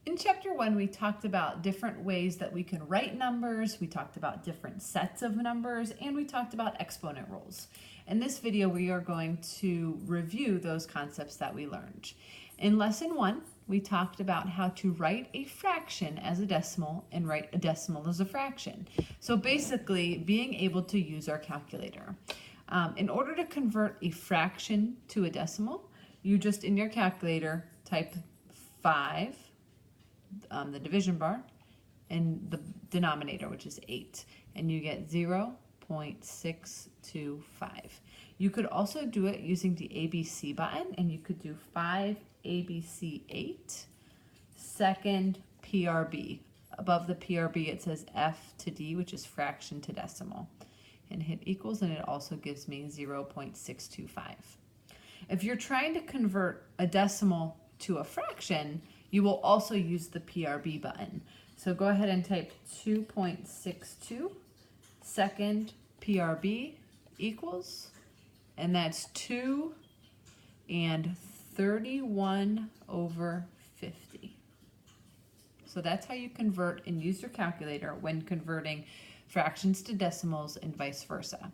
In chapter 1, we talked about different ways that we can write numbers, we talked about different sets of numbers, and we talked about exponent rules. In this video, we are going to review those concepts that we learned. In lesson 1, we talked about how to write a fraction as a decimal and write a decimal as a fraction. So basically, being able to use our calculator. In order to convert a fraction to a decimal, you just in your calculator type 5, the division bar, and the denominator, which is 8, and you get 0.625. You could also do it using the ABC button, and you could do 5 ABC 8, second PRB. Above the PRB it says F to D, which is fraction to decimal, and hit equals, and it also gives me 0.625. If you're trying to convert a decimal to a fraction, you will also use the PRB button. So go ahead and type 2.62 second PRB equals, and that's 2 and 31 over 50. So that's how you convert and use your calculator when converting fractions to decimals and vice versa.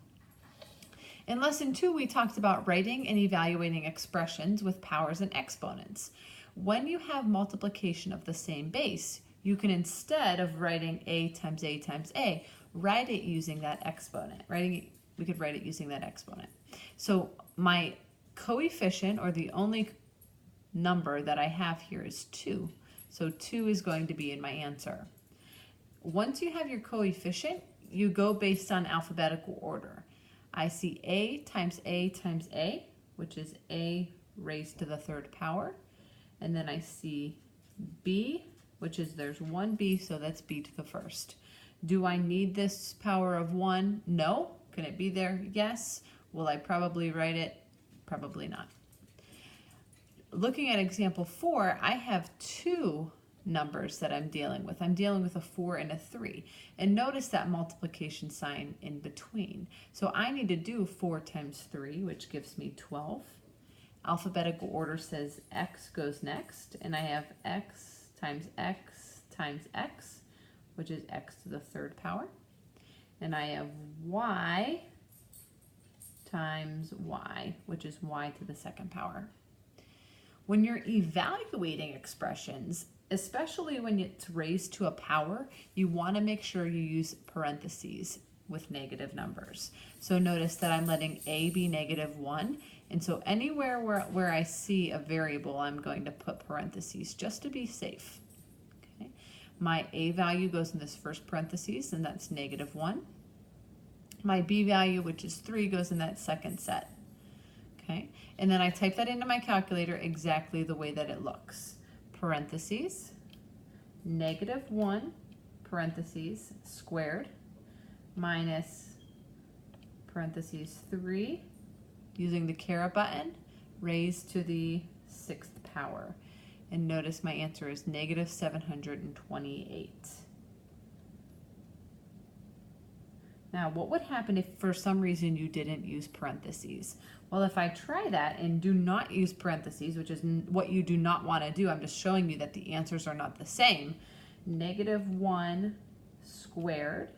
In lesson 2, we talked about writing and evaluating expressions with powers and exponents. When you have multiplication of the same base, you can, instead of writing a times a times a, write it using that exponent. We could write it using that exponent. So my coefficient, or the only number that I have here, is 2. So 2 is going to be in my answer. Once you have your coefficient, you go based on alphabetical order. I see a times a times a, which is a raised to the third power. And then I see b, which is, there's one b, so that's b to the first. Do I need this power of 1? No. Can it be there? Yes. Will I probably write it? Probably not. Looking at example 4, I have 2 numbers that I'm dealing with. I'm dealing with a 4 and a 3. And notice that multiplication sign in between. So I need to do 4 times 3, which gives me 12. Alphabetical order says x goes next, and I have x times x times x, which is x to the third power. And I have y times y, which is y to the second power. When you're evaluating expressions, especially when it's raised to a power, you want to make sure you use parentheses with negative numbers. So notice that I'm letting a be -1, and so anywhere where I see a variable, I'm going to put parentheses just to be safe. Okay. My a value goes in this first parentheses, and that's -1. My b value, which is 3, goes in that second set. Okay, and then I type that into my calculator exactly the way that it looks. Parentheses, -1, parentheses, squared, minus parentheses 3, using the caret button, raised to the 6th power. And notice my answer is -728. Now, what would happen if for some reason you didn't use parentheses? Well, if I try that and do not use parentheses, which is what you do not want to do, I'm just showing you that the answers are not the same. -1 squared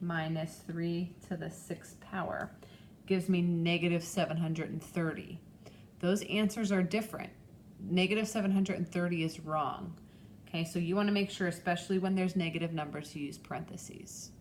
minus 3 to the 6th power gives me -730. Those answers are different. -730 is wrong. Okay, so you want to make sure, especially when there's negative numbers, you use parentheses.